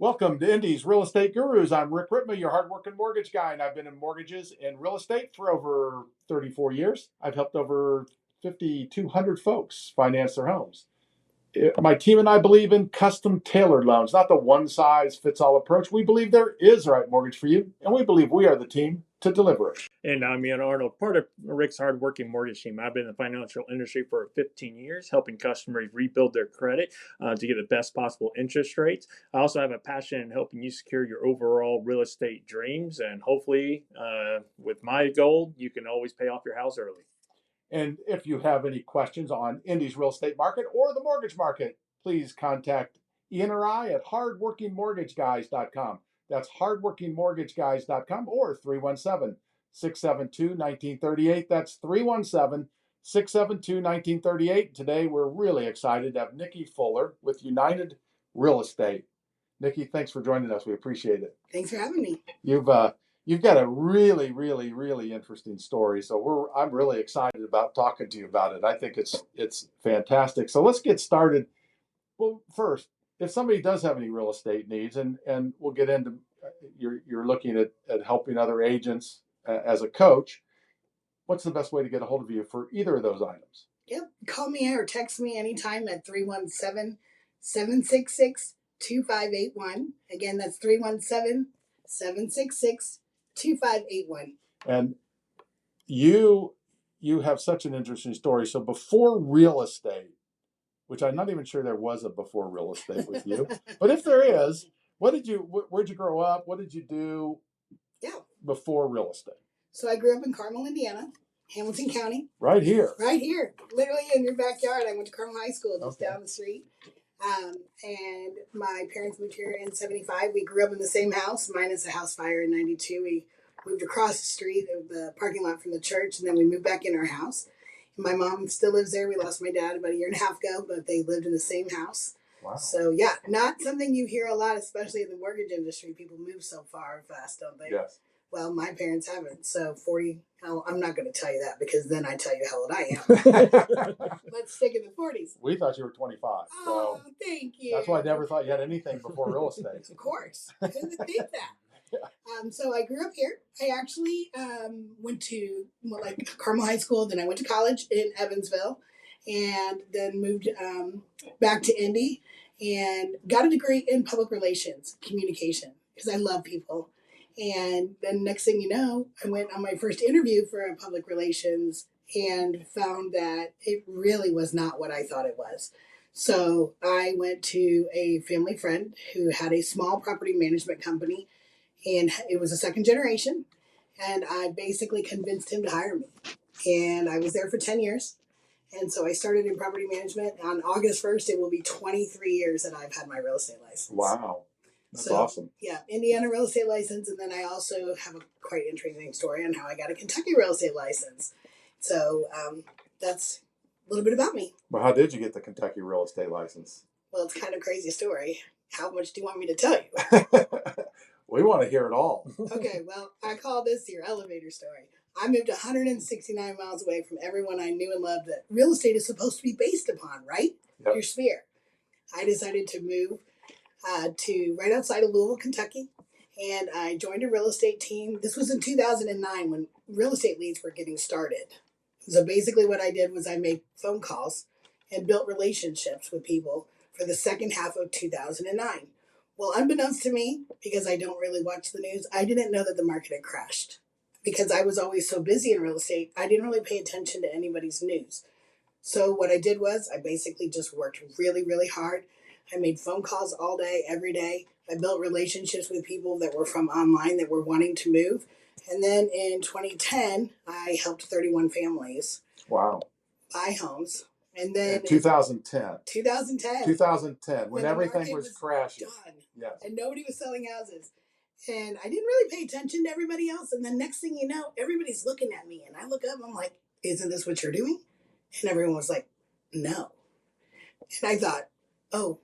Welcome to Indy's Real Estate Gurus. I'm Rick Ripma, your hardworking mortgage guy, and I've been in mortgages and real estate for over 34 years. I've helped over 5,200 folks finance their homes. My team and I believe in custom tailored loans, not the one-size-fits-all approach. We believe there is the right mortgage for you, and we believe we are the team to deliver it. And I'm Arnold, part of Rick's hardworking mortgage team. I've been in the financial industry for 15 years, helping customers rebuild their credit to get the best possible interest rates. I also have a passion in helping you secure your overall real estate dreams. And hopefully, with my goal, you can always pay off your house early. And if you have any questions on Indy's real estate market or the mortgage market, please contact Ian or I at hardworkingmortgageguys.com. That's hardworkingmortgageguys.com or 317-672-1938. That's 317-672-1938. Today, we're really excited to have Niki Fuller with United Real Estate. Niki, thanks for joining us. We appreciate it. Thanks for having me. You've got a really, really, really interesting story. So I'm really excited about talking to you about it. I think it's fantastic. So let's get started. Well, first, if somebody does have any real estate needs, and we'll get into, you're looking at helping other agents as a coach, what's the best way to get a hold of you for either of those items? Yep. Call me or text me anytime at 317-766-2581. Again, that's 317-766-2581. And you have such an interesting story. So before real estate, which I'm not even sure there was a before real estate with you, but if there is, where'd you grow up? What did you do before real estate? So I grew up in Carmel, Indiana, Hamilton County. Right here. Right here. Literally in your backyard. I went to Carmel High School just down the street. And my parents moved here in 75. We grew up in the same house, minus a house fire in 92. We moved across the street of the parking lot from the church, and then we moved back in our house. And my mom still lives there. We lost my dad about a year and a half ago, but they lived in the same house. Wow. So, yeah, not something you hear a lot, especially in the mortgage industry. People move so far and fast, don't they? Yes. Well, my parents haven't. So I'm not going to tell you that because then I tell you how old I am. Let's stick in the 40s. We thought you were 25. Oh, thank you. That's why I never thought you had anything before real estate. Of course. I couldn't think that. So I grew up here. I actually went to Carmel High School. Then I went to college in Evansville and then moved back to Indy and got a degree in public relations, communication, because I love people. And then next thing you know, I went on my first interview for public relations and found that it really was not what I thought it was. So I went to a family friend who had a small property management company, and it was a second generation. And I basically convinced him to hire me. And I was there for 10 years. And so I started in property management. On August 1st, it will be 23 years that I've had my real estate license. Wow. That's awesome. Yeah, Indiana real estate license, and then I also have a quite interesting story on how I got a Kentucky real estate license. So that's a little bit about me. Well, how did you get the Kentucky real estate license? Well, it's kind of a crazy story. How much do you want me to tell you? We want to hear it all. Okay, well, I call this your elevator story. I moved 169 miles away from everyone I knew and loved that real estate is supposed to be based upon, right? Yep. Your sphere. I decided to move to right outside of Louisville, Kentucky, and I joined a real estate team. This was in 2009 when real estate leads were getting started. So basically what I did was I made phone calls and built relationships with people for the second half of 2009. Well, unbeknownst to me, because I don't really watch the news, I didn't know that the market had crashed. Because I was always so busy in real estate, I didn't really pay attention to anybody's news. So what I did was I basically just worked really, really hard. I made phone calls all day, every day. I built relationships with people that were from online that were wanting to move. And then in 2010, I helped 31 families buy homes. And then in 2010. 2010, when everything was crashing. Done. Yes. And nobody was selling houses. And I didn't really pay attention to everybody else. And then next thing you know, everybody's looking at me. And I look up, I'm like, isn't this what you're doing? And everyone was like, no. And I thought, oh,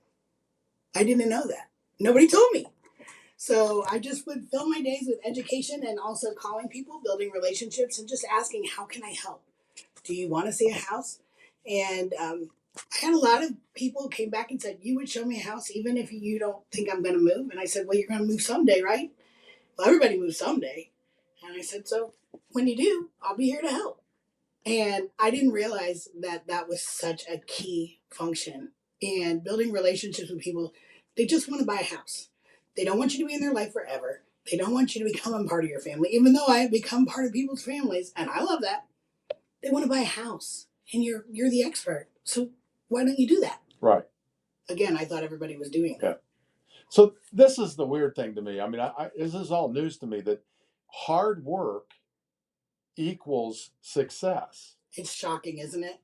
I didn't know that. Nobody told me. So I just would fill my days with education and also calling people, building relationships, and just asking, how can I help? Do you want to see a house? And I had a lot of people came back and said, you would show me a house even if you don't think I'm going to move. And I said, well, you're going to move someday, right? Well, everybody moves someday. And I said, so when you do, I'll be here to help. And I didn't realize that that was such a key function in building relationships with people. They just want to buy a house. They don't want you to be in their life forever. They don't want you to become a part of your family, even though I have become part of people's families, and I love that. They want to buy a house, and you're the expert. So why don't you do that? Right. Again, I thought everybody was doing that. Yeah. So this is the weird thing to me. I mean, this is all news to me that hard work equals success. It's shocking, isn't it?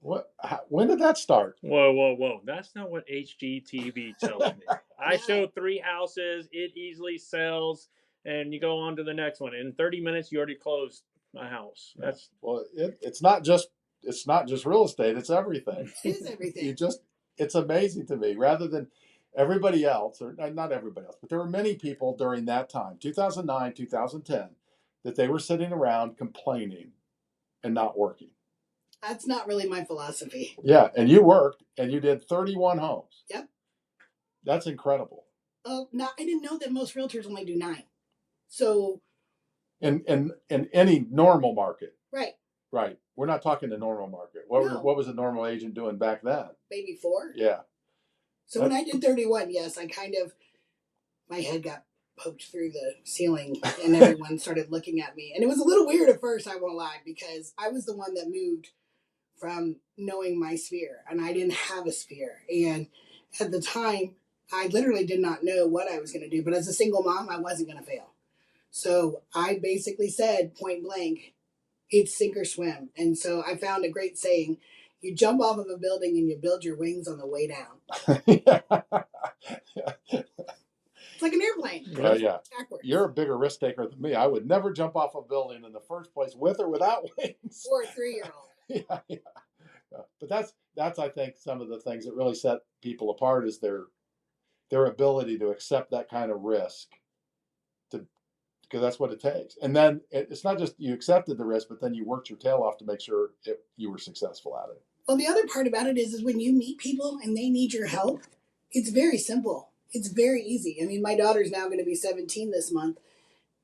When did that start? Whoa. That's not what HGTV tells me. I show 3 houses, it easily sells, and you go on to the next one. In 30 minutes, you already closed a house. That's it's not just real estate, it's everything. It is everything. It's amazing to me. Rather than everybody else, or not everybody else, but there were many people during that time, 2009, 2010, that they were sitting around complaining and not working. That's not really my philosophy. Yeah, and you worked and you did 31 homes. Yep. That's incredible. Oh, now I didn't know that most realtors only do 9. So in any normal market. right. Right. We're not talking the normal market. No. What was a normal agent doing back then? Maybe 4. Yeah. So when I did 31, yes, I kind of, my head got poked through the ceiling and everyone started looking at me. And it was a little weird at first, I won't lie, because I was the one that moved from knowing my sphere and I didn't have a sphere. And at the time, I literally did not know what I was going to do. But as a single mom, I wasn't going to fail. So I basically said point blank, it's sink or swim. And so I found a great saying, you jump off of a building and you build your wings on the way down. It's like an airplane. Yeah. Backwards. You're a bigger risk taker than me. I would never jump off a building in the first place, with or without wings. Or a 3-year-old. Yeah. But that's I think some of the things that really set people apart is their ability to accept that kind of risk, because that's what it takes. And then it's not just you accepted the risk, but then you worked your tail off to make sure you were successful at it. Well, the other part about it is when you meet people and they need your help, it's very simple. It's very easy. I mean, my daughter's now going to be 17 this month,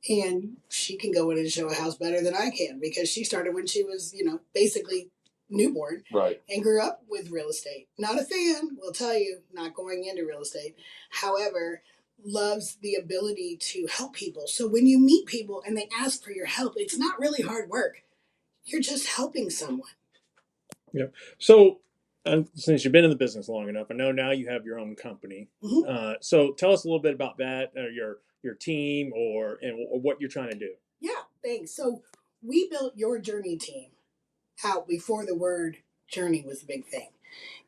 and she can go in and show a house better than I can because she started when she was, basically newborn. Right. And grew up with real estate. Not a fan, will tell you, not going into real estate. However, loves the ability to help people. So when you meet people and they ask for your help, it's not really hard work. You're just helping someone. Yeah. So since you've been in the business long enough, I know now you have your own company. Mm-hmm. So tell us a little bit about that, your team, or what you're trying to do. Yeah, thanks. So we built Your Journey team out before the word journey was the big thing.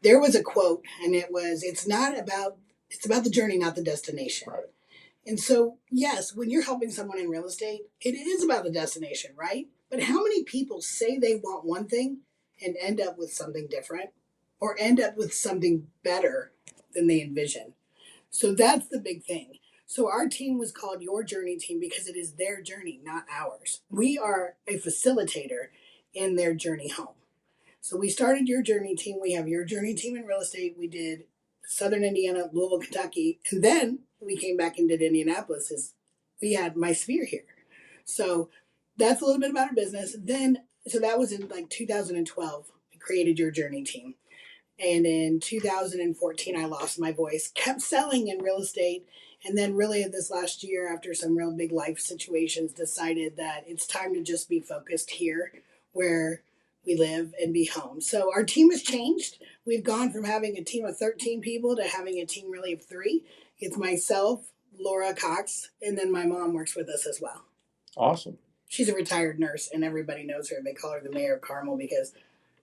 There was a quote, and it was, it's about the journey, not the destination. Right. And so, yes, when you're helping someone in real estate, it is about the destination, right? But how many people say they want one thing and end up with something different, or end up with something better than they envision? So that's the big thing. So our team was called Your Journey Team because it is their journey, not ours. We are a facilitator in their journey home. So we started Your Journey Team. We have Your Journey Team in real estate. We did Southern Indiana, Louisville, Kentucky, and then we came back and did Indianapolis. We had my sphere here. So that's a little bit about our business. So that was in like 2012. We created Your Journey Team. And in 2014, I lost my voice, kept selling in real estate. And then really this last year, after some real big life situations, decided that it's time to just be focused here where we live and be home. So our team has changed. We've gone from having a team of 13 people to having a team really of 3. It's myself, Laura Cox, and then my mom works with us as well. Awesome. She's a retired nurse, and everybody knows her. They call her the mayor of Carmel because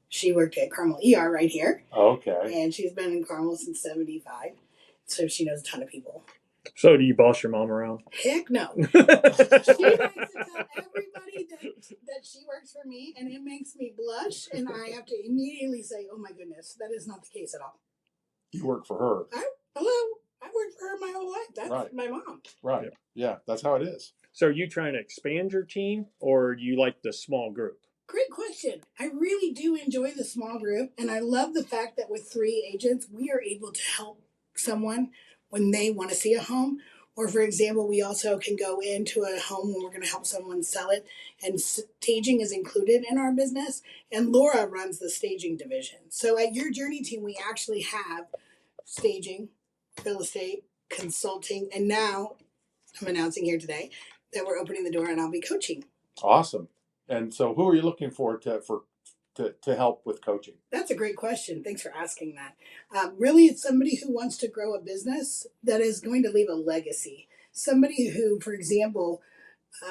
she worked at Carmel ER right here. Okay. And she's been in Carmel since 75. So she knows a ton of people. So do you boss your mom around? Heck no. She likes to tell everybody that she works for me, and it makes me blush, and I have to immediately say, oh my goodness, that is not the case at all. You work for her. Hello. I worked for her my whole life. That's right. My mom. Right. Yeah, that's how it is. So are you trying to expand your team, or you like the small group? Great question. I really do enjoy the small group, and I love the fact that with 3 agents, we are able to help someone when they want to see a home. Or, for example, we also can go into a home when we're going to help someone sell it, and staging is included in our business. And Laura runs the staging division. So, at your journey team, we actually have staging, real estate, consulting, and now I'm announcing here today that we're opening the door and I'll be coaching. Awesome. And so, who are you looking for to help with coaching? That's a great question. Thanks for asking that. Really, it's somebody who wants to grow a business that is going to leave a legacy. Somebody who, for example,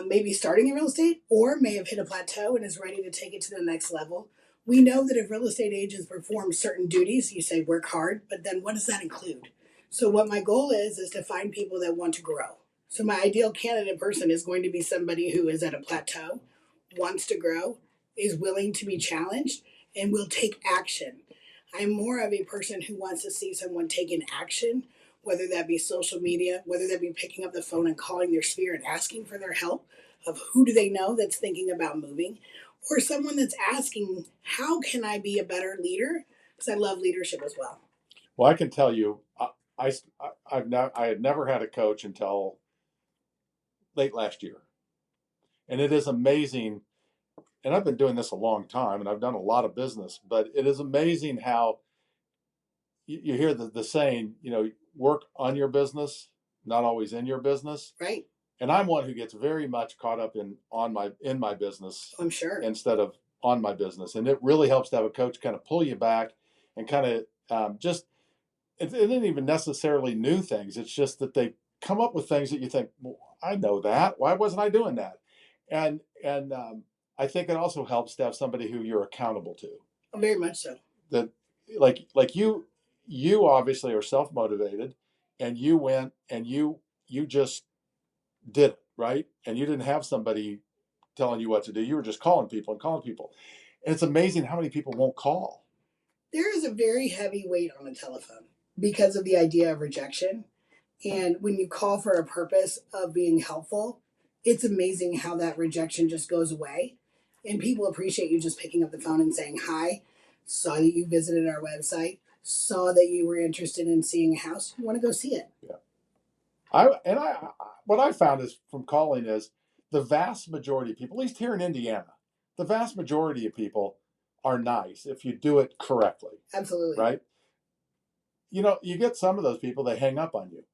may be starting in real estate or may have hit a plateau and is ready to take it to the next level. We know that if real estate agents perform certain duties, you say work hard, but then what does that include? So, what my goal is to find people that want to grow. So, my ideal candidate person is going to be somebody who is at a plateau, wants to grow, is willing to be challenged, and will take action. I'm more of a person who wants to see someone taking action, whether that be social media, whether that be picking up the phone and calling their sphere and asking for their help of who do they know that's thinking about moving, or someone that's asking, how can I be a better leader? Because I love leadership as well. Well, I can tell you, I had never had a coach until late last year, and it is amazing. And I've been doing this a long time, and I've done a lot of business, but it is amazing how you hear the saying, work on your business, not always in your business. Right. And I'm one who gets very much caught up in my business. I'm sure. Instead of on my business. And it really helps to have a coach kind of pull you back and kind of just, it isn't even necessarily new things. It's just that they come up with things that you think, well, I know that. Why wasn't I doing that? And I think it also helps to have somebody who you're accountable to. Very much so. That like you obviously are self-motivated, and you went and you just did it, right? And you didn't have somebody telling you what to do. You were just calling people. And it's amazing how many people won't call. There is a very heavy weight on the telephone because of the idea of rejection. And when you call for a purpose of being helpful, it's amazing how that rejection just goes away. And people appreciate you just picking up the phone and saying, hi, saw that you visited our website, saw that you were interested in seeing a house. You want to go see it. Yeah. What I found is from calling is the vast majority of people, at least here in Indiana, the vast majority of people are nice if you do it correctly. Absolutely. Right? You get some of those people, they hang up on you.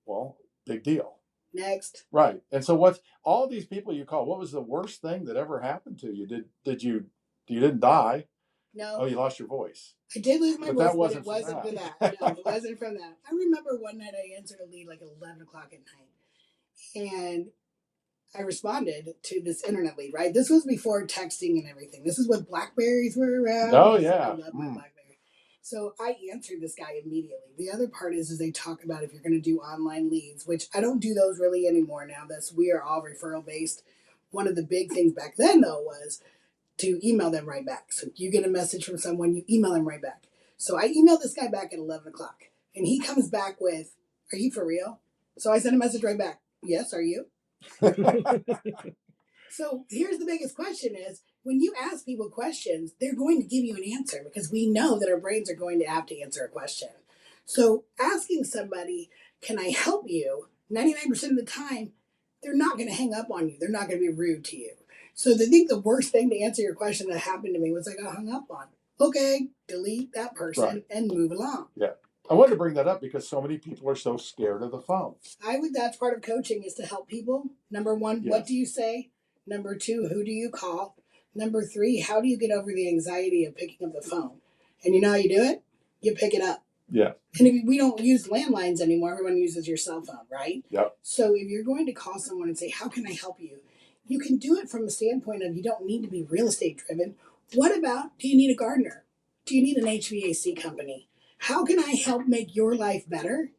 Well, big deal. Next. Right. And so what's all these people you call, what was the worst thing that ever happened to you? You didn't die? No. Oh, you lost your voice. I did lose my voice, but it wasn't for for that. No, it wasn't from that. I remember one night I answered a lead like 11 o'clock at night. And I responded to this internet lead, right? This was before texting and everything. This is when Blackberries were around. Oh, yeah. I love my Blackberry. So I answered this guy immediately. The other part is they talk about if you're going to do online leads, which I don't do those really anymore now. We are all referral based. One of the big things back then, though, was to email them right back. So if you get a message from someone, you email them right back. So I emailed this guy back at 11 o'clock, and he comes back with, are you for real? So I sent a message right back. Yes, are you? So here's the biggest question is, when you ask people questions, they're going to give you an answer because we know that our brains are going to have to answer a question. So asking somebody, can I help you? 99% of the time, they're not going to hang up on you. They're not going to be rude to you. So I think the worst thing to answer your question that happened to me was I got hung up on. Okay, delete that person and move along. Yeah. I wanted to bring that up because so many people are so scared of the phone. That's part of coaching is to help people. Number one, What do you say? Number two, who do you call? Number three, how do you get over the anxiety of picking up the phone? And you know how you do it? You pick it up. Yeah. And if we don't use landlines anymore, everyone uses your cell phone, right? Yep. So if you're going to call someone and say, how can I help you? You can do it from a standpoint of you don't need to be real estate driven. What about, do you need a gardener? Do you need an HVAC company? How can I help make your life better?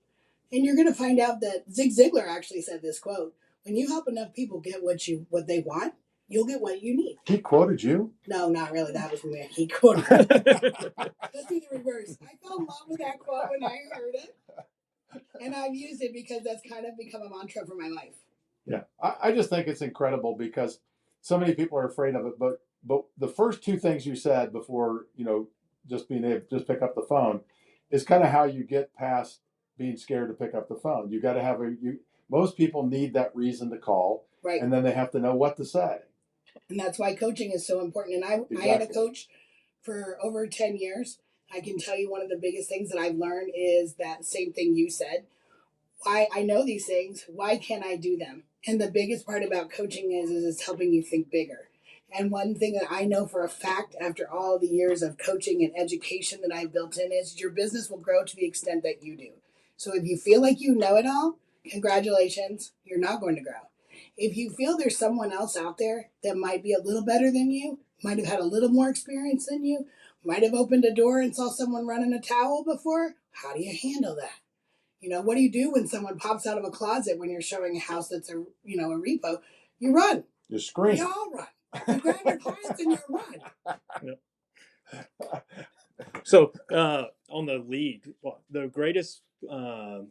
And you're going to find out that Zig Ziglar actually said this quote, when you help enough people get what they want, you'll get what you need. He quoted you? No, not really. That was me. He quoted me. Let's do the reverse. I fell in love with that quote when I heard it. And I've used it because that's kind of become a mantra for my life. Yeah. I just think it's incredible because so many people are afraid of it, but the first two things you said before, just being able to just pick up the phone is kind of how you get past being scared to pick up the phone. You got to have most people need that reason to call, Right. and then they have to know what to say. And that's why coaching is so important. And Exactly. I had a coach for over 10 years. I can tell you one of the biggest things that I've learned is that same thing you said. I know these things. Why can't I do them? And the biggest part about coaching is it's helping you think bigger. And one thing that I know for a fact after all the years of coaching and education that I've built in is your business will grow to the extent that you do. So if you feel like you know it all, congratulations, you're not going to grow. If you feel there's someone else out there that might be a little better than you, might have had a little more experience than you, might have opened a door and saw someone running a towel before, how do you handle that? What do you do when someone pops out of a closet when you're showing a house that's a repo? You run. You scream. You all run. You grab your clients and you run. Yep. So on the lead, the greatest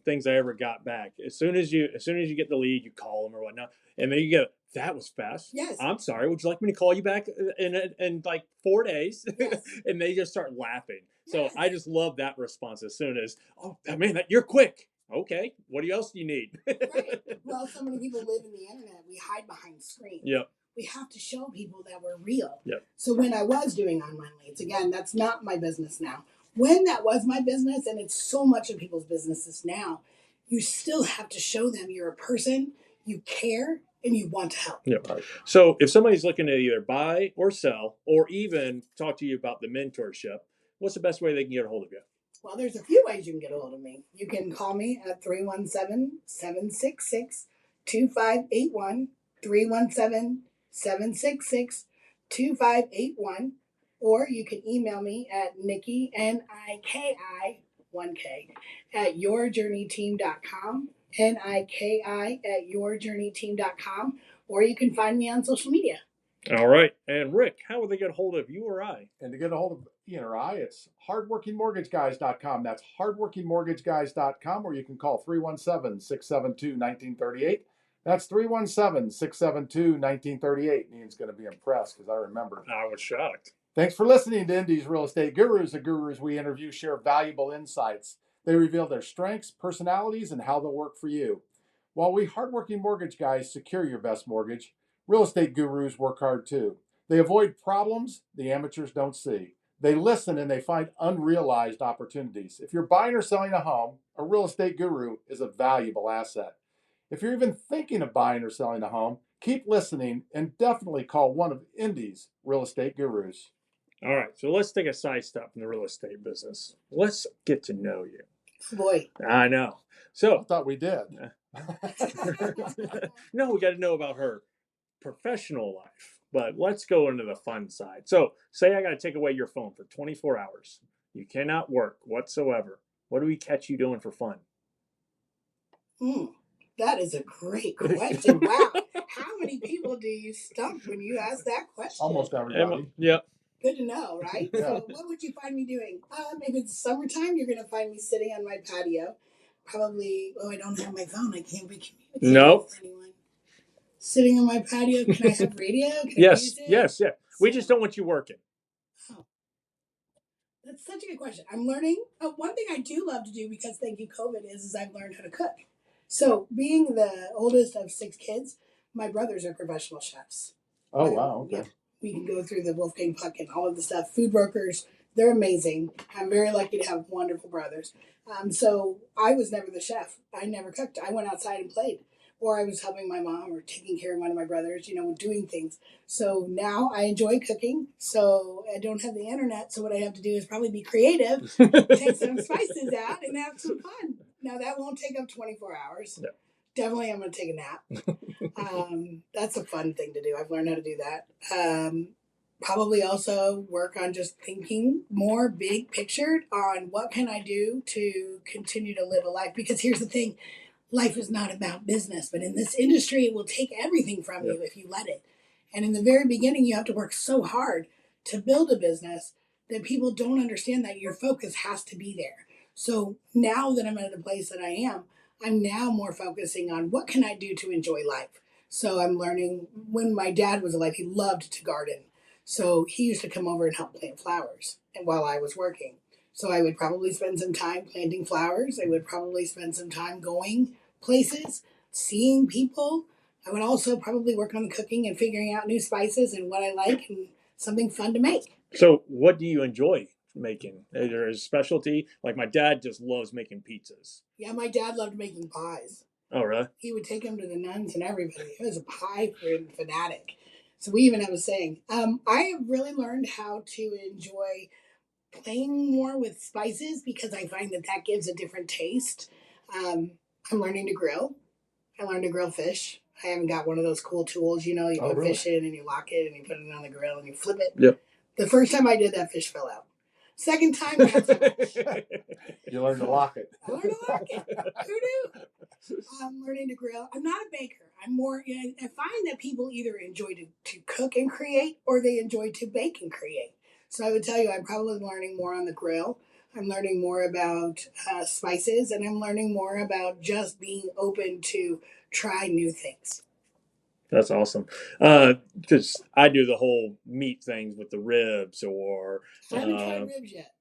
things I ever got back, as soon as you get the lead, you call them or whatnot, and then you go, that was fast. Yes. I'm sorry. Would you like me to call you back in like 4 days? Yes. And they just start laughing. So Yes. I just love that response. As soon as, oh man, you're quick. Okay, what else do you need? Right. Well, so many people live in the internet. We hide behind screens. Yep. We have to show people that we're real. Yep. So when I was doing online leads, again, that's not my business now. When that was my business, and it's so much of people's businesses now, you still have to show them you're a person, you care, and you want to help. Yep. So if somebody's looking to either buy or sell, or even talk to you about the mentorship, what's the best way they can get a hold of you? Well, there's a few ways you can get a hold of me. You can call me at 317-766-2581, 317-766-2581, or you can email me at Niki, Niki, 1K, at yourjourneyteam.com, Niki at yourjourneyteam.com, or you can find me on social media. All right. And Rick, how would they get a hold of you or I? And to get a hold of Ian or I, it's hardworkingmortgageguys.com. That's hardworkingmortgageguys.com, or you can call 317-672-1938. That's 317-672-1938. Ian's going to be impressed because I remember. I was shocked. Thanks for listening to Indy's Real Estate Gurus. The gurus we interview share valuable insights. They reveal their strengths, personalities, and how they'll work for you. While we hardworking mortgage guys secure your best mortgage, real estate gurus work hard too. They avoid problems the amateurs don't see. They listen and they find unrealized opportunities. If you're buying or selling a home, a real estate guru is a valuable asset. If you're even thinking of buying or selling a home, keep listening and definitely call one of Indy's real estate gurus. All right, so let's take a side step in the real estate business. Let's get to know you. Boy. I know. I So, thought we did. no, we got to know about her professional life, but let's go into the fun side. So, say I got to take away your phone for 24 hours. You cannot work whatsoever. What do we catch you doing for fun? That is a great question. Wow. How many people do you stump when you ask that question? Almost everybody. Yep. Good to know, right? Yeah. So what would you find me doing? If it's summertime, you're going to find me sitting on my patio. Probably, I don't have my phone. I can't be communicating Nope. with anyone. Sitting on my patio. Can I have radio? Can I Yes, use it? yes, yeah. We just don't want you working. Oh, that's such a good question. I'm learning. One thing I do love to do, because thank you, COVID, is I've learned how to cook. So being the oldest of 6 kids, my brothers are professional chefs. Oh, wow. Okay. Yeah, we can go through the Wolfgang Puck and all of the stuff. Food brokers, they're amazing. I'm very lucky to have wonderful brothers. So I was never the chef. I never cooked. I went outside and played. Or I was helping my mom or taking care of one of my brothers, doing things. So now I enjoy cooking. So I don't have the internet. So what I have to do is probably be creative, take some spices out, and have some fun. Now that won't take up 24 hours. No. Definitely I'm going to take a nap. That's a fun thing to do. I've learned how to do that. Probably also work on just thinking more big pictured on what can I do to continue to live a life. Because here's the thing. Life is not about business, but in this industry, it will take everything from you if you let it. And in the very beginning, you have to work so hard to build a business that people don't understand that your focus has to be there. So now that I'm at a place that I am, I'm now more focusing on what can I do to enjoy life. So I'm learning. When my dad was alive, he loved to garden. So he used to come over and help plant flowers and while I was working. So I would probably spend some time planting flowers. I would probably spend some time going places, seeing people. I would also probably work on the cooking and figuring out new spices and what I like and something fun to make. So, what do you enjoy making? Is there a specialty? Like my dad just loves making pizzas. Yeah, my dad loved making pies. Oh, really? He would take them to the nuns and everybody. He was a pie fanatic. So we even have a saying. I have really learned how to enjoy playing more with spices because I find that that gives a different taste. I'm learning to grill. I learned to grill fish. I haven't got one of those cool tools, you put really? fish in and you lock it and you put it on the grill and you flip it. Yep. The first time I did that, fish fell out. Second time, not so much. You learn to lock it. I learned to lock it. Who knew? I'm learning to grill. I'm not a baker. I'm more, I find that people either enjoy to cook and create or they enjoy to bake and create. So I would tell you, I'm probably learning more on the grill. I'm learning more about spices, and I'm learning more about just being open to try new things. That's awesome. Because I do the whole meat things with the ribs or. I haven't tried ribs yet.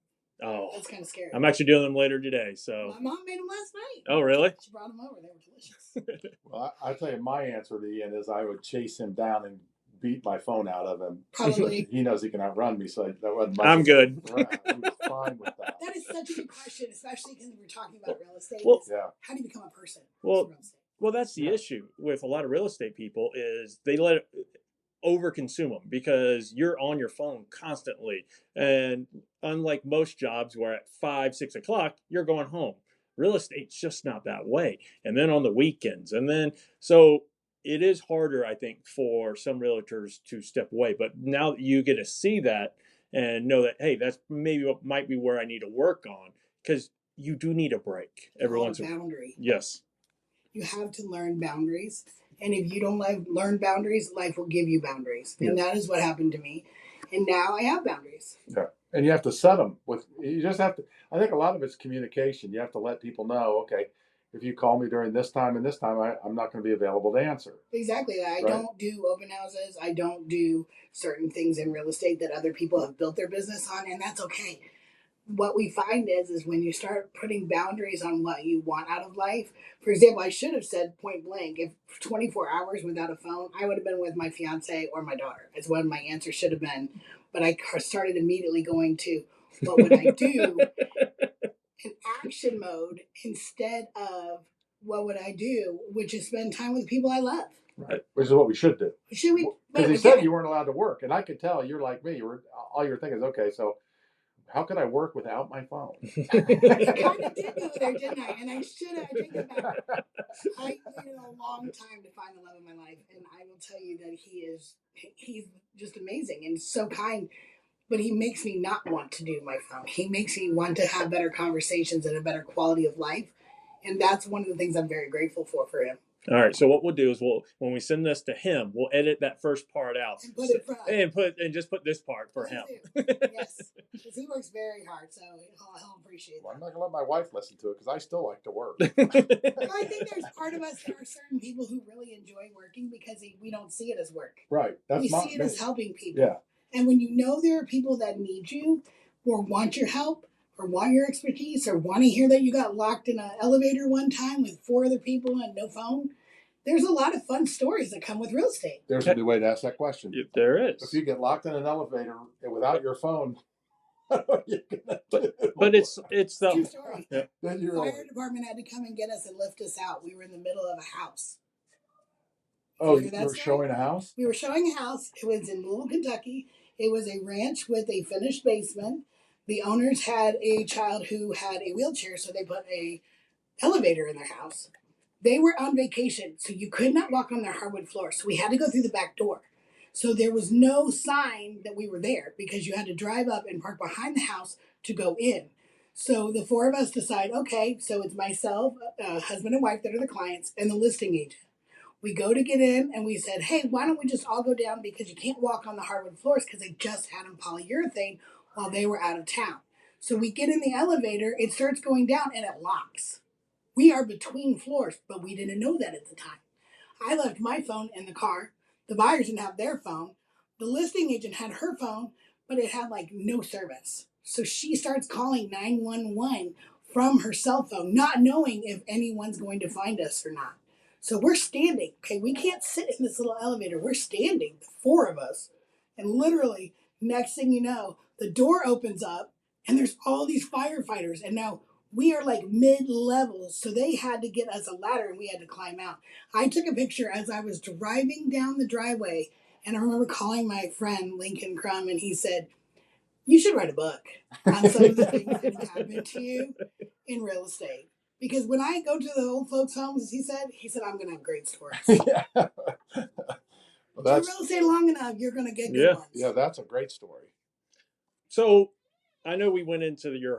Oh, that's kind of scary. I'm actually doing them later today. So my mom made them last night. Oh, really? She brought them over. They were delicious. Well, I'll tell you, my answer to Ian is I would chase him down and beat my phone out of him. Probably. He knows he can outrun me, so that wasn't much. I'm good. He was fine with that. That is such a good question, especially because we're talking about real estate. Well, yeah. How do you become a person? Well, that's the issue with a lot of real estate people is they let it overconsume them because you're on your phone constantly. And unlike most jobs where at 5, 6 o'clock, you're going home. Real estate's just not that way. And then on the weekends. And then, so it is harder, I think, for some realtors to step away. But now that you get to see that and know that, hey, that's maybe what might be where I need to work on because you do need a break every once in a while. Boundary. Yes. You have to learn boundaries. And if you don't learn boundaries, life will give you boundaries. And that is what happened to me. And now I have boundaries. Yeah. And you have to set them you just have to, I think a lot of it's communication. You have to let people know, okay, if you call me during this time and this time, I'm not going to be available to answer. Exactly. I don't do open houses. I don't do certain things in real estate that other people have built their business on. And that's okay. What we find is when you start putting boundaries on what you want out of life. For example, I should have said point blank, if 24 hours without a phone, I would have been with my fiance or my daughter. Is what my answer should have been. But I started immediately going to what would I do in action mode instead of what would I do, which is spend time with the people I love. Right. Which is what we should do. Should we? Because he said you weren't allowed to work. And I could tell you're like me. All you're thinking is, okay, so how could I work without my phone? I kind of did go there, didn't I? And I should have. I take it back. I waited a long time to find the love of my life, and I will tell you that he's just amazing and so kind. But he makes me not want to do my phone. He makes me want to have better conversations and a better quality of life, and that's one of the things I'm very grateful for him. All right. So what we'll do is when we send this to him, we'll edit that first part out and put it front. and just put this part for him. Yes, because he works very hard, so he'll appreciate that. Well, I'm not gonna let my wife listen to it because I still like to work. Well, I think there's part of us. There are certain people who really enjoy working because we don't see it as work. Right. We see it as helping people. Yeah. And when you know there are people that need you, or want your help, or want your expertise, or want to hear that you got locked in an elevator one time with 4 other people and no phone, there's a lot of fun stories that come with real estate. There's a new way to ask that question. There is. If you get locked in an elevator without your phone, what are you gonna do? But it's the true story. Yeah. The fire department had to come and get us and lift us out. We were in the middle of a house. Oh, you were showing a house? We were showing a house. It was in Louisville, Kentucky. It was a ranch with a finished basement. The owners had a child who had a wheelchair, so they put a elevator in their house. They were on vacation, so you could not walk on their hardwood floor. So we had to go through the back door. So there was no sign that we were there because you had to drive up and park behind the house to go in. So the 4 of us decide, okay, so it's myself, husband and wife that are the clients, and the listing agent. We go to get in, and we said, hey, why don't we just all go down because you can't walk on the hardwood floors because they just had them polyurethane while they were out of town. So we get in the elevator, it starts going down, and it locks. We are between floors, but we didn't know that at the time. I left my phone in the car. The buyers didn't have their phone. The listing agent had her phone, but it had like no service. So she starts calling 911 from her cell phone, not knowing if anyone's going to find us or not. So we're standing. Okay, we can't sit in this little elevator. We're standing, the four of us. And literally, next thing you know, the door opens up and there's all these firefighters. And now we are like mid-level. So they had to get us a ladder and we had to climb out. I took a picture as I was driving down the driveway. And I remember calling my friend Lincoln Crum and he said, you should write a book on some of the things that have happened to you in real estate. Because when I go to the old folks' homes, as he said, I'm going to have great stories. Yeah. Well, Do real estate long enough, you're going to get good ones. Yeah, that's a great story. So I know we went into your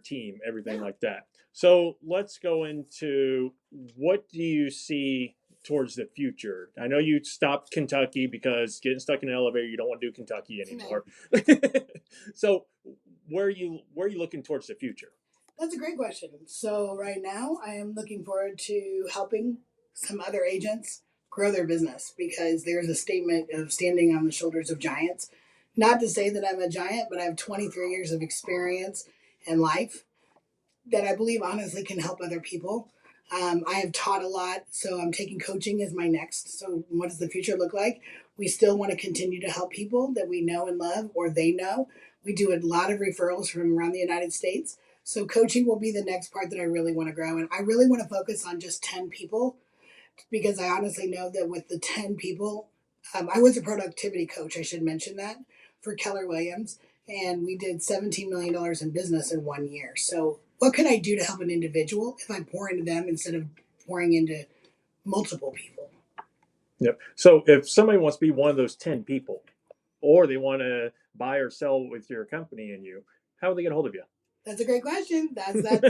team, everything like that. So let's go into, what do you see towards the future? I know you stopped Kentucky because getting stuck in an elevator, you don't want to do Kentucky anymore. So where are you looking towards the future? That's a great question. So right now I am looking forward to helping some other agents grow their business, because there's a statement of standing on the shoulders of giants. Not to say that I'm a giant, but I have 23 years of experience in life that I believe honestly can help other people. I have taught a lot, so I'm taking coaching as my next. So what does the future look like? We still want to continue to help people that we know and love, or they know. We do a lot of referrals from around the United States. So coaching will be the next part that I really want to grow. And I really want to focus on just 10 people, because I honestly know that with the 10 people, I was a productivity coach, I should mention that, for Keller Williams. And we did $17 million in business in 1 year. So what can I do to help an individual if I pour into them instead of pouring into multiple people? Yep. So if somebody wants to be one of those 10 people, or they want to buy or sell with your company and you, how would they get a hold of you? That's a great question. That's that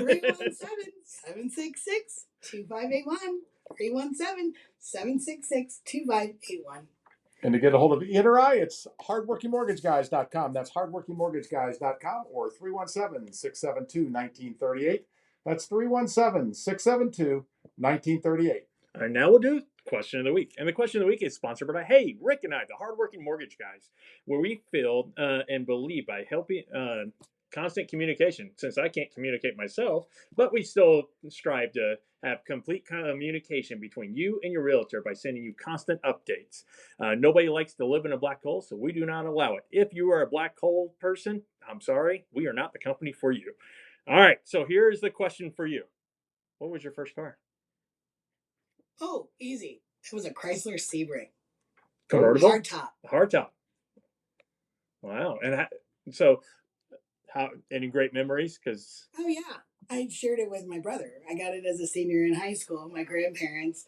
317-766-2581. 317-766-2581. And to get a hold of Ian or I, it's hardworkingmortgageguys.com. That's hardworkingmortgageguys.com, or 317-672-1938. That's 317-672-1938. All right, now we'll do question of the week. And the question of the week is sponsored by, hey, Rick and I, the Hardworking Mortgage Guys, where we feel and believe by helping constant communication, since I can't communicate myself, but we still strive to have complete communication between you and your realtor by sending you constant updates. Nobody likes to live in a black hole, so we do not allow it. If you are a black hole person, I'm sorry, we are not the company for you. All right, so here is the question for you. What was your first car? Oh, easy. It was a Chrysler Sebring. Convertible? Hardtop. Hardtop. Wow. And so, how, any great memories? Because Oh yeah, I shared it with my brother. I got it as a senior in high school. My grandparents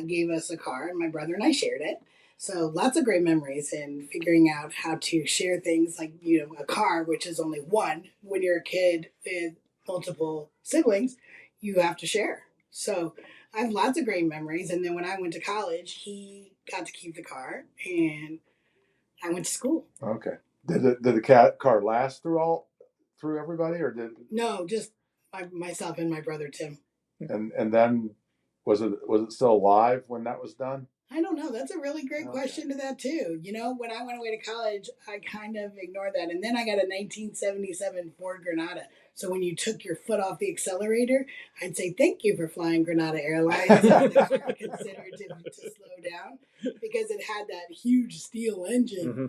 gave us a car, and my brother and I shared it. So lots of great memories, and figuring out how to share things like, a car, which is only one. When you're a kid with multiple siblings, you have to share. So I have lots of great memories. And then when I went to college, he got to keep the car, and I went to school. Okay. Did the car last through everybody, or did? No, just myself and my brother Tim. And then was it still alive when that was done? I don't know. That's a really great question to that too. When I went away to college, I kind of ignored that, and then I got a 1977 Ford Granada. So when you took your foot off the accelerator, I'd say thank you for flying Granada Airlines. The car considered to slow down, because it had that huge steel engine. mm-hmm.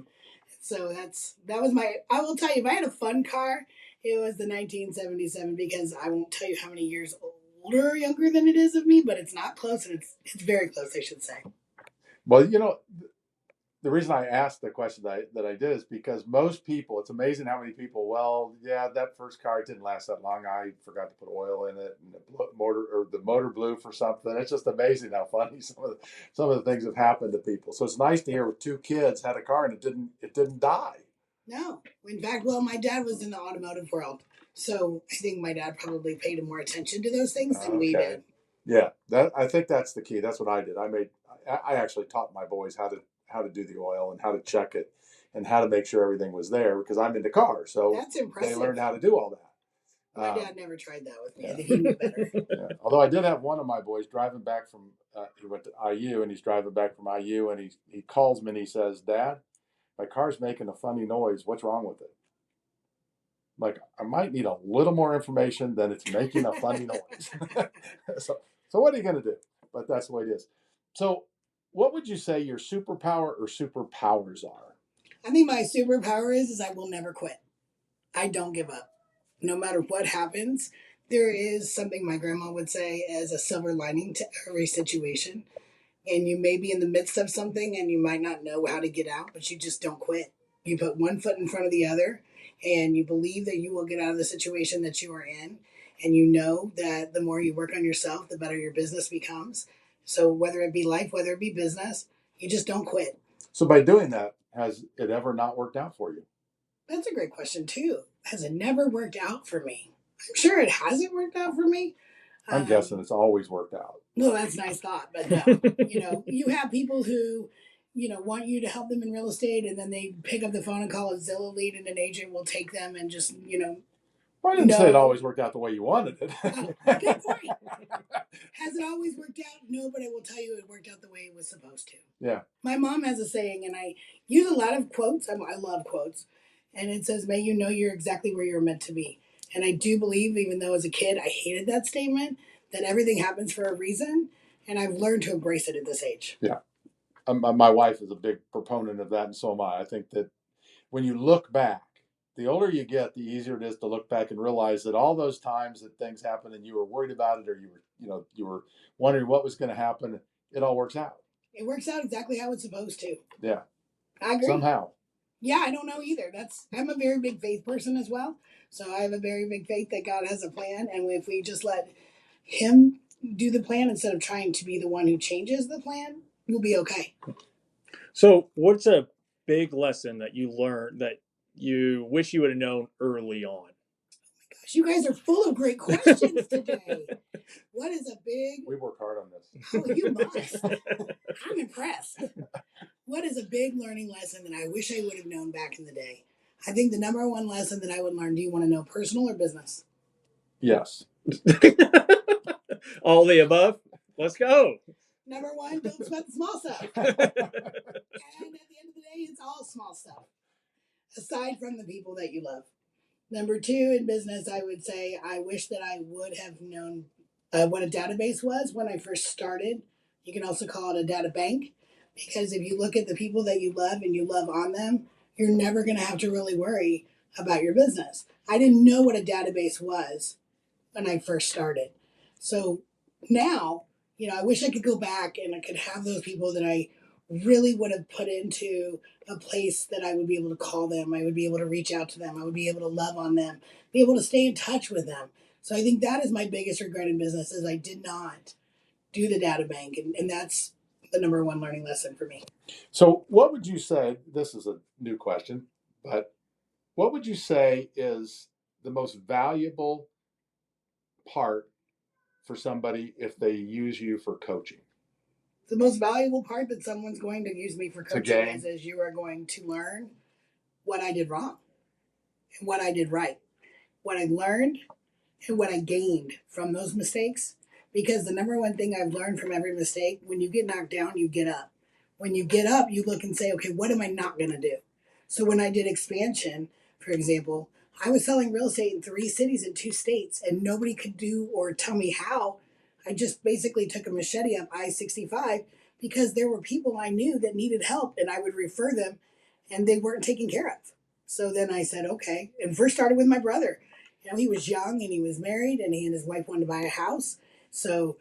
So that was my. I will tell you, if I had a fun car, it was the 1977, because I won't tell you how many years older or younger than it is of me, but it's not close, and it's very close, I should say. Well, the reason I asked the question that I did is because most people, it's amazing how many people, well, yeah, that first car didn't last that long. I forgot to put oil in it, and the motor blew for something. It's just amazing how funny some of the things have happened to people. So it's nice to hear with two kids had a car and it didn't die. No, in fact, well, my dad was in the automotive world, so I think my dad probably paid more attention to those things than we did. Yeah, I think that's the key. That's what I did. I actually taught my boys how to do the oil and how to check it and how to make sure everything was there, because I'm into cars. So that's impressive. They learned how to do all that. My dad never tried that with me. Yeah. I think he knew better. Yeah. Although I did have one of my boys driving back from, he went to IU and he's driving back from IU and he calls me and he says, Dad, my car's making a funny noise. What's wrong with it? Like, I might need a little more information than it's making a funny noise. So what are you going to do? But that's the way it is. So what would you say your superpower or superpowers are? I think my superpower is I will never quit. I don't give up. No matter what happens, there is something my grandma would say as a silver lining to every situation. And you may be in the midst of something and you might not know how to get out, but you just don't quit. You put one foot in front of the other and you believe that you will get out of the situation that you are in. And you know that the more you work on yourself, the better your business becomes. So whether it be life, whether it be business, you just don't quit. So by doing that, has it ever not worked out for you? That's a great question too. Has it never worked out for me? I'm sure it hasn't worked out for me. I'm guessing it's always worked out. No, that's a nice thought, but no. You have people who, want you to help them in real estate, and then they pick up the phone and call a Zillow lead, and an agent will take them and just, Well, I didn't say it always worked out the way you wanted it. Good point. Has it always worked out? No, but I will tell you it worked out the way it was supposed to. Yeah. My mom has a saying, and I use a lot of quotes. I love quotes. And it says, may you know you're exactly where you're meant to be. And I do believe, even though as a kid I hated that statement, that everything happens for a reason. And I've learned to embrace it at this age. Yeah. My wife is a big proponent of that, and so am I. I think that when you look back, the older you get, the easier it is to look back and realize that all those times that things happened and you were worried about it, or you were wondering what was going to happen, it all works out. It works out exactly how it's supposed to. Yeah. I agree. Somehow. Yeah, I don't know either. I'm a very big faith person as well. So I have a very big faith that God has a plan, and if we just let Him do the plan instead of trying to be the one who changes the plan, we'll be okay. So, what's a big lesson that you learned that you wish you would have known early on? Gosh, you guys are full of great questions today. What is a big... We work hard on this. Oh, you must. I'm impressed. What is a big learning lesson that I wish I would have known back in the day? I think the number one lesson that I would learn, do you want to know personal or business? Yes. All the above? Let's go. Number one, don't sweat the small stuff. And at the end of the day, it's all small stuff, aside from the people that you love. Number two, in business, I would say I wish that I would have known what a database was when I first started. You can also call it a data bank, because if you look at the people that you love and you love on them, you're never going to have to really worry about your business. I didn't know what a database was when I first started. So now, I wish I could go back and I could have those people that I really would have put into a place that I would be able to call them. I would be able to reach out to them. I would be able to love on them, be able to stay in touch with them. So I think that is my biggest regret in business, is I did not do the data bank. And that's the number one learning lesson for me. So what would you say, this is a new question, but what would you say is the most valuable part for somebody if they use you for coaching? The most valuable part that someone's going to use me for coaching is you are going to learn what I did wrong and what I did right, what I learned and what I gained from those mistakes. Because the number one thing I've learned from every mistake, when you get knocked down, you get up. When you get up, you look and say, okay, what am I not going to do? So when I did expansion, for example, I was selling real estate in 3 cities in 2 states, and nobody could do or tell me how. I just basically took a machete up I-65 because there were people I knew that needed help, and I would refer them, and they weren't taken care of. So then I said, okay, and first started with my brother. He was young and he was married, and he and his wife wanted to buy a house. So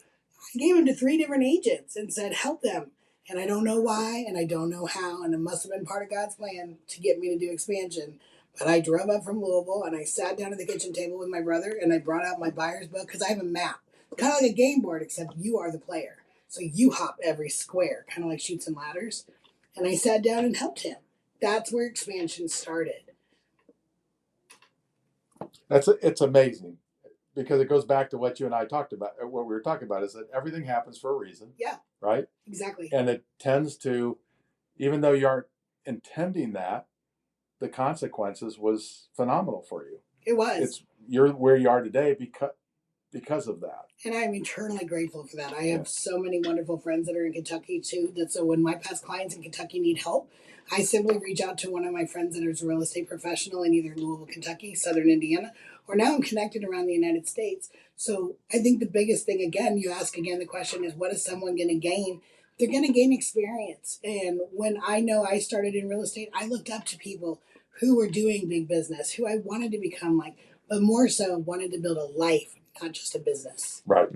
I gave him to 3 different agents and said, help them. And I don't know why, and I don't know how, and it must have been part of God's plan to get me to do expansion. But I drove up from Louisville, and I sat down at the kitchen table with my brother, and I brought out my buyer's book, because I have a map. Kind of like a game board, except you are the player. So you hop every square, kind of like Chutes and Ladders. And I sat down and helped him. That's where expansion started. It's amazing, because it goes back to what you and I talked about. What we were talking about is that everything happens for a reason. Yeah. Right? Exactly. And it tends to, even though you aren't intending that, the consequences was phenomenal for you. It was. You're where you are today because of that. And I'm eternally grateful for that. I have so many wonderful friends that are in Kentucky too. That so when my past clients in Kentucky need help, I simply reach out to one of my friends that is a real estate professional in either Louisville, Kentucky, Southern Indiana, or now I'm connected around the United States. So I think the biggest thing, again, you ask again, the question is, what is someone going to gain? They're going to gain experience. And when I know I started in real estate, I looked up to people who were doing big business, who I wanted to become like, but more so wanted to build a life, not just a business. Right.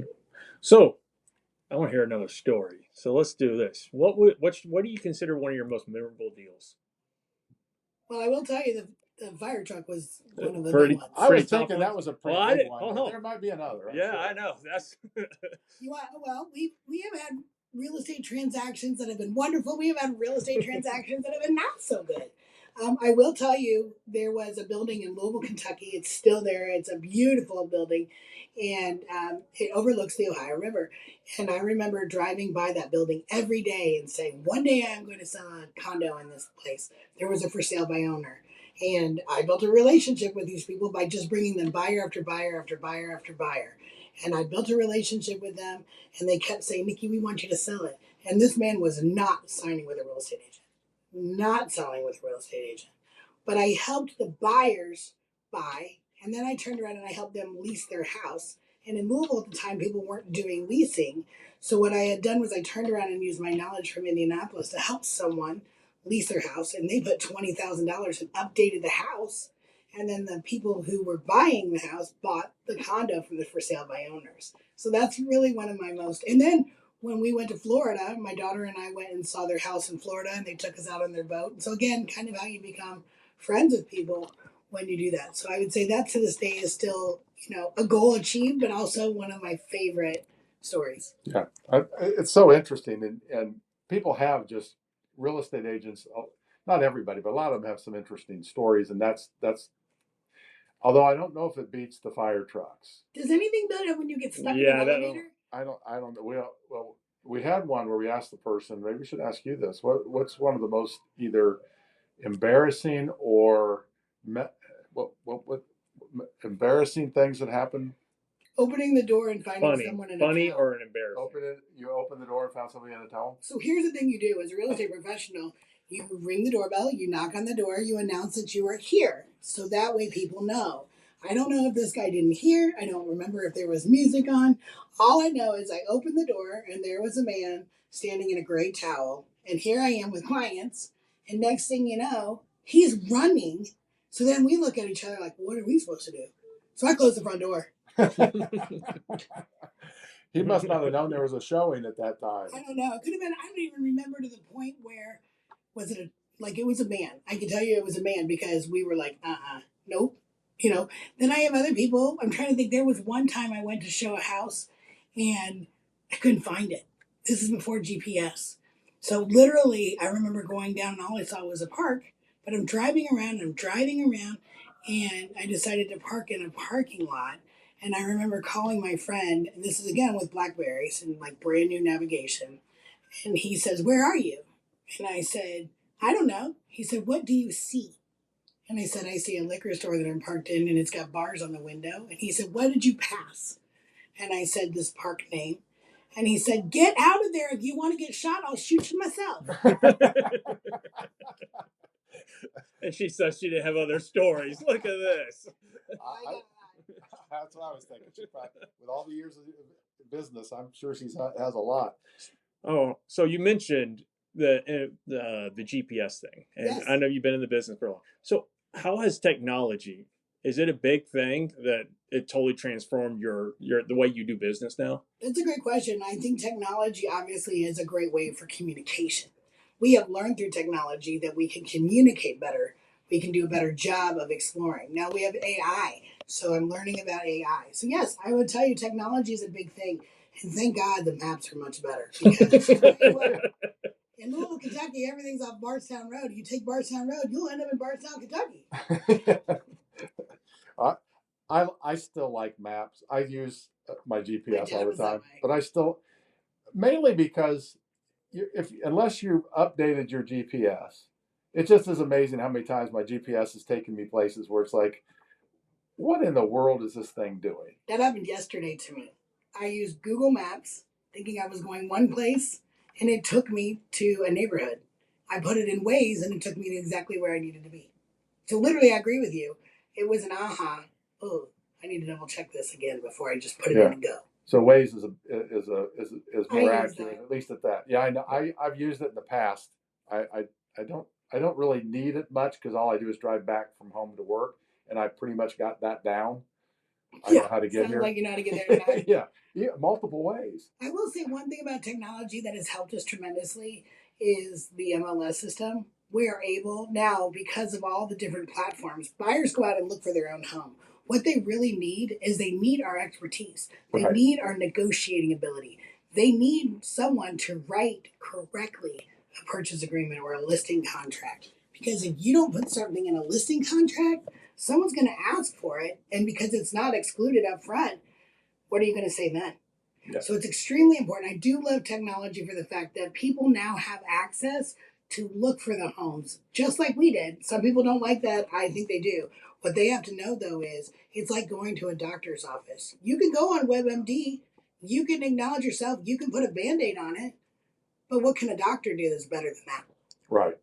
So I want to hear another story. So let's do this. What do you consider one of your most memorable deals? Well, I will tell you the fire truck was one of the Pretty- big ones. I was Pretty thinking tough that one. was a pretty Well, I big didn't- one. hold But on. there might be another. I'm Yeah, sure. I know. That's Well, we have had real estate transactions that have been wonderful. We have had real estate transactions that have been not so good. I will tell you, there was a building in Louisville, Kentucky. It's still there. It's a beautiful building, and it overlooks the Ohio River. And I remember driving by that building every day and saying, one day I'm going to sell a condo in this place. There was a for sale by owner. And I built a relationship with these people by just bringing them buyer after buyer after buyer after buyer. And I built a relationship with them, and they kept saying, Niki, we want you to sell it. And this man was not signing with a real estate agent, not selling with a real estate agent. But I helped the buyers buy, and then I turned around and I helped them lease their house. And in Louisville at the time, people weren't doing leasing. So what I had done was I turned around and used my knowledge from Indianapolis to help someone lease their house, and they put $20,000 and updated the house. And then the people who were buying the house bought the condo from the for sale by owners. So that's really one of my most. And then when we went to Florida, my daughter and I went and saw their house in Florida, and they took us out on their boat. And so again, kind of how you become friends with people when you do that. So I would say that to this day is still, a goal achieved, but also one of my favorite stories. Yeah, it's so interesting, and people have just real estate agents. Not everybody, but a lot of them have some interesting stories, and that's. Although I don't know if it beats the fire trucks. Does anything better when you get stuck in Yeah, an that- elevator? I don't know. We had one where we asked the person. Maybe we should ask you this. What's one of the most either embarrassing or what embarrassing things that happen? Opening the door and finding someone in a funny towel. or an embarrassing? You open the door and found somebody in a towel. So here's the thing you do as a real estate professional. You ring the doorbell, you knock on the door, you announce that you are here. So that way people know. I don't know if this guy didn't hear. I don't remember if there was music on. All I know is I opened the door and there was a man standing in a gray towel. And here I am with clients. And next thing you know, he's running. So then we look at each other like, what are we supposed to do? So I closed the front door. He must not have known there was a showing at that time. I don't know. It could have been. I don't even remember to the point where was it it was a man. I can tell you it was a man because we were like, nope. Then I have other people. I'm trying to think. There was one time I went to show a house, and I couldn't find it. This is before GPS, so literally I remember going down and all I saw was a park. But I'm driving around and I decided to park in a parking lot. And I remember calling my friend, and this is again with Blackberries and like brand new navigation. And he says, "Where are you?" And I said, "I don't know." He said, "What do you see?" And I said, "I see a liquor store that I'm parked in and it's got bars on the window." And he said, "What did you pass?" And I said, "This park name." And he said, "Get out of there. If you want to get shot, I'll shoot you myself." And she says she didn't have other stories. Look at this. That's what I was thinking. She probably, with all the years of business, I'm sure she has a lot. Oh, so you mentioned the GPS thing, and Yes. I know you've been in the business for a long. So how has technology? Is it a big thing that it totally transformed the way you do business now? That's a great question. I think technology obviously is a great way for communication. We have learned through technology that we can communicate better. We can do a better job of exploring. Now we have AI, so I'm learning about AI. So yes, I would tell you technology is a big thing. And thank God the maps are much better. Because in Louisville, Kentucky, everything's off Bardstown Road. You take Bardstown Road, you'll end up in Bardstown, Kentucky. I still like maps. I use my GPS all the was that time, way. but I still mainly because unless you updated your GPS, it just is amazing how many times my GPS has taken me places where it's like, what in the world is this thing doing? That happened yesterday to me. I used Google Maps thinking I was going one place, and it took me to a neighborhood. I put it in Waze, and it took me to exactly where I needed to be. So literally, I agree with you. It was an aha. Oh, I need to double check this again before I just put it in and go. So Waze is more I use accurate, that. at least at that. Yeah, I know. I've used it in the past. I don't really need it much because all I do is drive back from home to work, and I pretty much got that down. I know how to get Sounds here. like you know how to get there tonight. Yeah, multiple ways. I will say one thing about technology that has helped us tremendously is the MLS system. We are able now, because of all the different platforms, buyers go out and look for their own home. What they really need is they need our expertise. They Right. need our negotiating ability. They need someone to write correctly a purchase agreement or a listing contract. Because if you don't put something in a listing contract, someone's going to ask for it. And because it's not excluded up front, what are you going to say then? Yeah. So it's extremely important. I do love technology for the fact that people now have access to look for the homes, just like we did. Some people don't like that. I think they do. What they have to know, though, is it's like going to a doctor's office. You can go on WebMD, you can acknowledge yourself, you can put a Band-Aid on it, but what can a doctor do that's better than that? Right.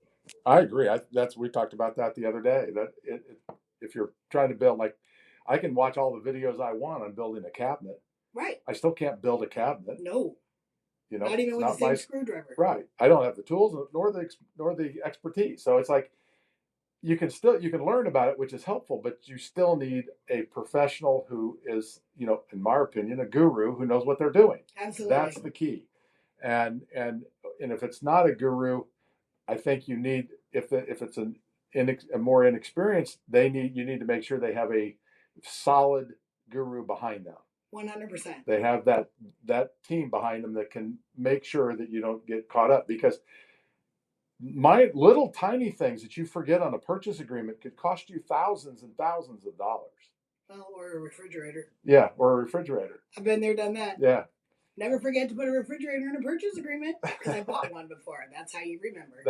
I agree. We talked about that the other day. If you're trying to build, like, I can watch all the videos I want on building a cabinet. Right. I still can't build a cabinet. No. You know, not even with the same screwdriver. Right. I don't have the tools nor the expertise. So it's like you can learn about it, which is helpful, but you still need a professional who is, in my opinion, a guru who knows what they're doing. Absolutely. That's the key. And if it's not a guru, I think you need, if it's a more inexperienced, you need to make sure they have a solid guru behind them. 100%. They have that team behind them that can make sure that you don't get caught up, because my little tiny things that you forget on a purchase agreement could cost you thousands and thousands of dollars. Well, or a refrigerator. Yeah, or a refrigerator. I've been there, done that. Yeah. Never forget to put a refrigerator in a purchase agreement, because I bought one before. That's how you remember.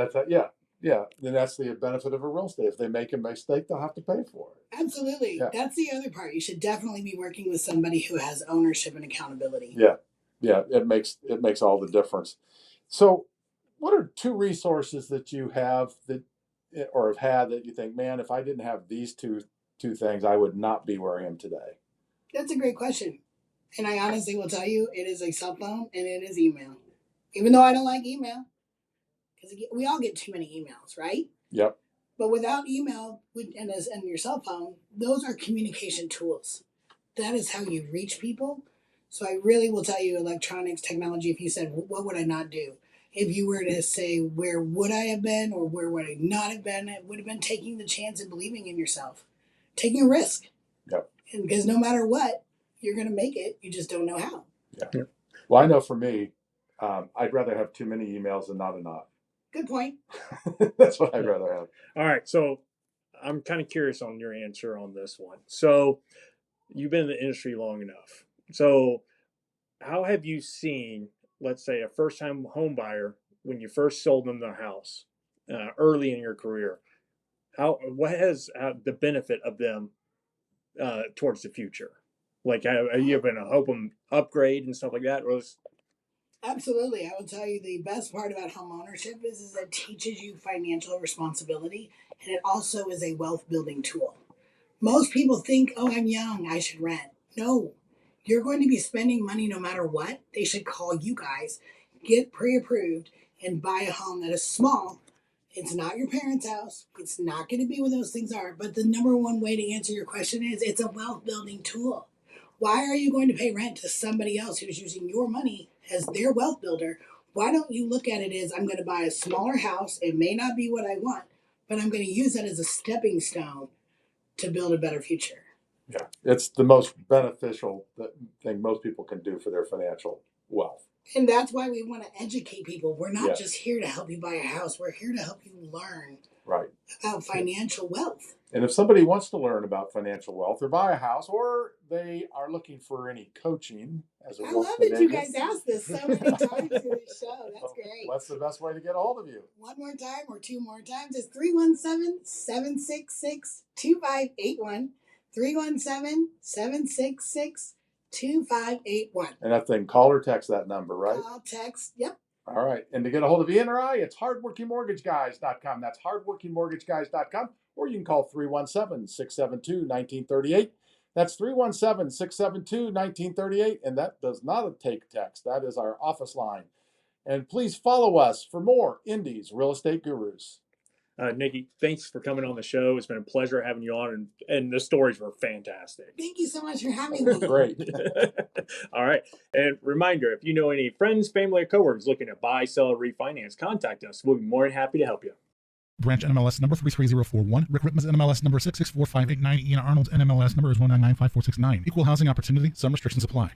Yeah. Then that's the benefit of a real estate. If they make a mistake, they'll have to pay for it. Absolutely. Yeah. That's the other part. You should definitely be working with somebody who has ownership and accountability. Yeah. It makes all the difference. So, what are two resources that you have or have had that you think, man, if I didn't have these two things, I would not be where I am today? That's a great question. And I honestly will tell you, it is a cell phone and it is email. Even though I don't like email, because we all get too many emails, right? Yep. But without email and your cell phone, those are communication tools. That is how you reach people. So I really will tell you, electronics, technology, if you said, what would I not do? If you were to say, where would I have been or where would I not have been, it would have been taking the chance and believing in yourself. Taking a risk. Yep. And because no matter what, you're going to make it. You just don't know how. Yeah. Well, I know for me, I'd rather have too many emails than not enough. Good point. That's what I'd rather have. All right. So I'm kind of curious on your answer on this one. So you've been in the industry long enough. So how have you seen, let's say, a first-time home buyer when you first sold them the house early in your career? What has the benefit of them towards the future? Like, are you going to help them upgrade and stuff like that? Absolutely. I will tell you the best part about home ownership is it teaches you financial responsibility, and it also is a wealth building tool. Most people think, oh, I'm young, I should rent. No, you're going to be spending money no matter what. They should call you guys, get pre-approved, and buy a home that is small. It's not your parents' house. It's not going to be where those things are. But the number one way to answer your question is it's a wealth building tool. Why are you going to pay rent to somebody else who's using your money as their wealth builder? Why don't you look at it as, I'm going to buy a smaller house. It may not be what I want, but I'm going to use that as a stepping stone to build a better future. Yeah, it's the most beneficial thing most people can do for their financial wealth. And that's why we want to educate people. We're not just here to help you buy a house. We're here to help you learn about financial wealth. And if somebody wants to learn about financial wealth or buy a house, or they are looking for any coaching as a I love that you guys asked this so many times in this show. That's great. What's the best way to get a hold of you? One more time or two more times. It's 317-766-2581. 317-766-2581. And I think call or text that number, right? Call, text, yep. All right. And to get a hold of Ian or I, it's hardworkingmortgageguys.com. That's hardworkingmortgageguys.com. Or you can call 317-672-1938. That's 317-672-1938. And that does not take text. That is our office line. And please follow us for more Indies Real Estate Gurus. Niki, thanks for coming on the show. It's been a pleasure having you on, and the stories were fantastic. Thank you so much for having me. Great. All right. And reminder, if you know any friends, family, or coworkers looking to buy, sell, or refinance, contact us. We'll be more than happy to help you. Branch NMLS number 33041. Rick Ripma's NMLS number 664589. Ian Arnold's NMLS number is 1995469. Equal housing opportunity. Some restrictions apply.